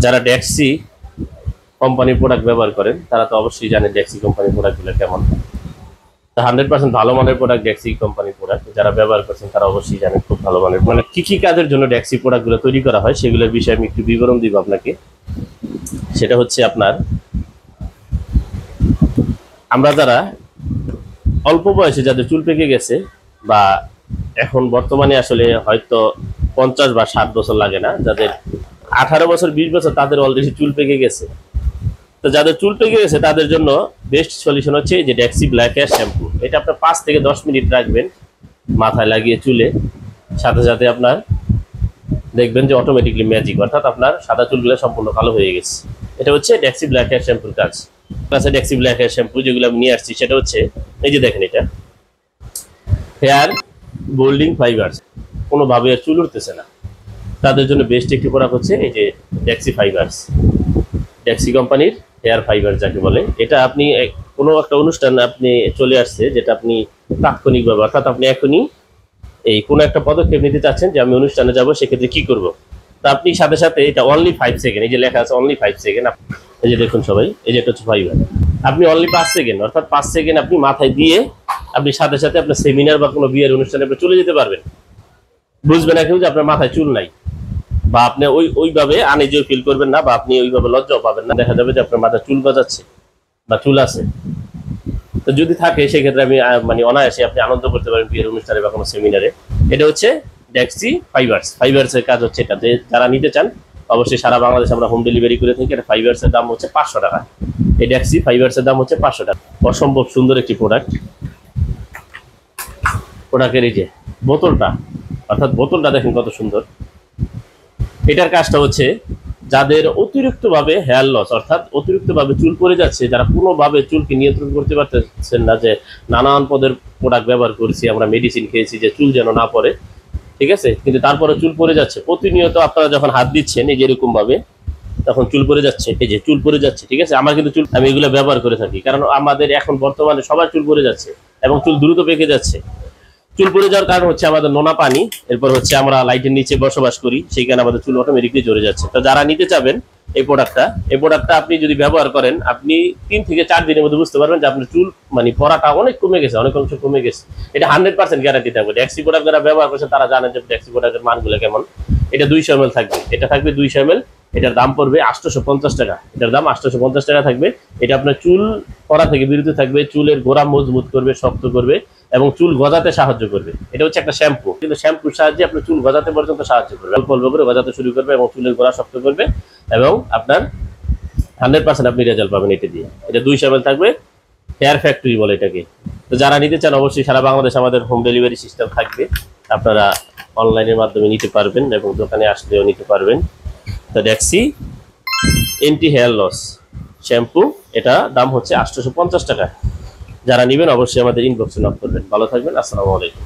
যারা ডেক্সি কোম্পানির প্রোডাক্ট ব্যবহার করেন তারা তো অবশ্যই জানেন ডেক্সি কোম্পানির প্রোডাক্টগুলো কেমন। 100% ভালো মানের প্রোডাক্ট ডেক্সি কোম্পানির প্রোডাক্ট, যারা ব্যবহার করছেন তারা অবশ্যই জানেন খুব ভালো মানের। মানে কি কি কাজের জন্য ডেক্সি প্রোডাক্টগুলো তৈরি করা হয় সেগুলোর বিষয়ে আমি একটু বিবরণ দিব আপনাকে। সেটা হচ্ছে আপনার, আমরা যারা অল্প বয়সে যাদের চুল পেকে গেছে, বা এখন বর্তমানে আসলে হয়তো 50 বা 60 বছর লাগে না, যাদের 18 বছর 20 বছর তাদের অলরেডি চুল পেকে গেছে। তো যাদের চুল পেকে গেছে তাদের জন্য বেস্ট সলিউশন হচ্ছে যে ডেক্সি ব্ল্যাক হেয়ার শ্যাম্পু। এটা আপনার 5 থেকে 10 মিনিট রাখবেন মাথায় লাগিয়ে চুলে, সাথে সাথে আপনার দেখবেন যে অটোমেটিকলি ম্যাজিক, অর্থাৎ আপনার সাদা চুলগুলো সম্পূর্ণ কালো হয়ে গেছে। এটা হচ্ছে ডেক্সি ব্ল্যাক হেয়ার শ্যাম্পুর কাজ। আছে ডেক্সি ব্ল্যাক হেয়ার শ্যাম্পু যেগুলো আমি নিয়ে আসছি, সেটা হচ্ছে এই যে দেখেন, এটা হেয়ার গোল্ডিং ফাইবারস, কোনোভাবে আর চুল উঠতেছে না, তাদের জন্য বেস্ট একটি প্রোডাক্ট হচ্ছে এই যে ডেক্সি ফাইবারস, ডেক্সি কোম্পানির হেয়ার ফাইবার যাকে বলে। এটা আপনি কোনো একটা অনুষ্ঠান আপনি চলে আসছে, যেটা আপনি তাৎক্ষণিকভাবে, অর্থাৎ আপনি এখনই এই কোনো একটা পদক্ষেপ নিতে চাচ্ছেন যে আমি অনুষ্ঠানে যাব, সেক্ষেত্রে কি করব, তা আপনি সাথে সাথে এটা অনলি 5 সেকেন্ড, এই যে লেখা আছে অনলি 5 সেকেন্ড, এই যে দেখুন সবাই, এই যে এটা হচ্ছে ফাইবার, আপনি অনলি 5 সেকেন্ড, অর্থাৎ 5 সেকেন্ড আপনি মাথায় দিয়ে আপনি সাথে সাথে আপনার সেমিনার বা কোনো বিয়ের অনুষ্ঠানে আপনি চলে যেতে পারবেন। বুঝবেন না কেউ যে আপনার মাথায় চুল নাই, বা আপনি ওইভাবে আনইজি ফিল করবেন না, বা আপনি ওইভাবে লজ্জাও পাবেন না। দেখা যাবে যে আপনার মাথায় চুল গজাচ্ছে বা চুল আছে, তো যদি থাকে সেক্ষেত্রে আমি মানে অনায়াসে আপনি আনন্দ করতে পারেন বিয়ের অনুষ্ঠানে বা কোনো সেমিনারে। এটা হচ্ছে ডেক্সি ফাইবারস। ফাইবারসের কাজ হচ্ছে এটা, যারা নিতে চান অবশ্যই সারা বাংলাদেশে আমরা হোম ডেলিভারি করে থাকি। এটা ফাইবারসের দাম হচ্ছে 500 টাকা। এই ডেক্সি ফাইবারসের দাম হচ্ছে 500 টাকা। অসম্ভব সুন্দর একটি প্রোডাক্ট। প্রোডাক্টের এই যে বোতলটা, অর্থাৎ বোতলটা দেখেন কত সুন্দর। এটার কাজটা হচ্ছে যাদের অতিরিক্তভাবে হেয়ার লস, অর্থাৎ অতিরিক্তভাবে চুল পড়ে যাচ্ছে, যারা কোনোভাবে চুলকে নিয়ন্ত্রণ করতে পারতেছেন না, যে নানান পদের প্রোডাক্ট ব্যবহার করেছি, আমরা মেডিসিন খেয়েছি যে চুল যেন না পড়ে, ঠিক আছে, কিন্তু তারপরে চুল পড়ে যাচ্ছে প্রতিনিয়ত। আপনারা যখন হাত দিচ্ছেন এই যে এরকম ভাবে, তখন চুল পড়ে যাচ্ছে, এই যে চুল পড়ে যাচ্ছে, ঠিক আছে। আমার কিন্তু চুল, আমি এগুলো ব্যবহার করে থাকি, কারণ আমাদের এখন বর্তমানে সবার চুল পড়ে যাচ্ছে এবং চুল দ্রুত পেকে যাচ্ছে। চুল পড়ে যাওয়ার কারণ হচ্ছে আমাদের নোনা পানি, এরপর হচ্ছে আমরা লাইটের নিচে বসবাস করি, সেইখানে আমাদের চুল অটোমেটিকলি ঝরে যাচ্ছে। তো যারা নিতে চাবেন এই প্রোডাক্টটা আপনি যদি ব্যবহার করেন, আপনি 3 থেকে 4 দিনের মধ্যে বুঝতে পারবেন যে আপনার চুল মানে পড়াটা অনেক কমে গেছে, অনেক অংশ কমে গেছে। এটা 100% গ্যারান্টি থাকবে। ডেক্সি প্রোডাক্ট যারা ব্যবহার করছে তারা জানেন যে ডেক্সি প্রোডাক্টের মানগুলো কেমন। এটা 200 ml থাকবে, এটা থাকবে 200 ml। এটার দাম পড়বে 850 টাকা। এটার দাম 850 টাকা থাকবে। এটা আপনার চুল পড়া থেকে বিরত থাকবে, চুলের গোড়া মজবুত করবে, শক্ত করবে এবং চুল গজাতে সাহায্য করবে। এটা হচ্ছে একটা শ্যাম্পু, কিন্তু শ্যাম্পুর সাহায্যে আপনার চুল গজাতে পর্যন্ত সাহায্য করবে, অল্প অল্প করে গজাতে শুরু করবে এবং চুলের গোড়া শক্ত করবে, এবং আপনার 100% আপনি রেজাল্ট পাবেন এটা দিয়ে। এটা 200 ml থাকবে, হেয়ার ফ্যাক্টরি বলে এটাকে। তো যারা নিতে চান অবশ্যই সারা বাংলাদেশ আমাদের হোম ডেলিভারি সিস্টেম থাকবে, আপনারা অনলাইনের মাধ্যমে নিতে পারবেন এবং দোকানে আসলেও নিতে পারবেন। তো ডেক্সি এন্টি হেয়ার লস শ্যাম্পু, এটা দাম হচ্ছে 850 টাকা। যারা নেবেন অবশ্যই আমাদের ইনবক্সে নক করবেন। ভালো থাকবেন, আসসালামু আলাইকুম।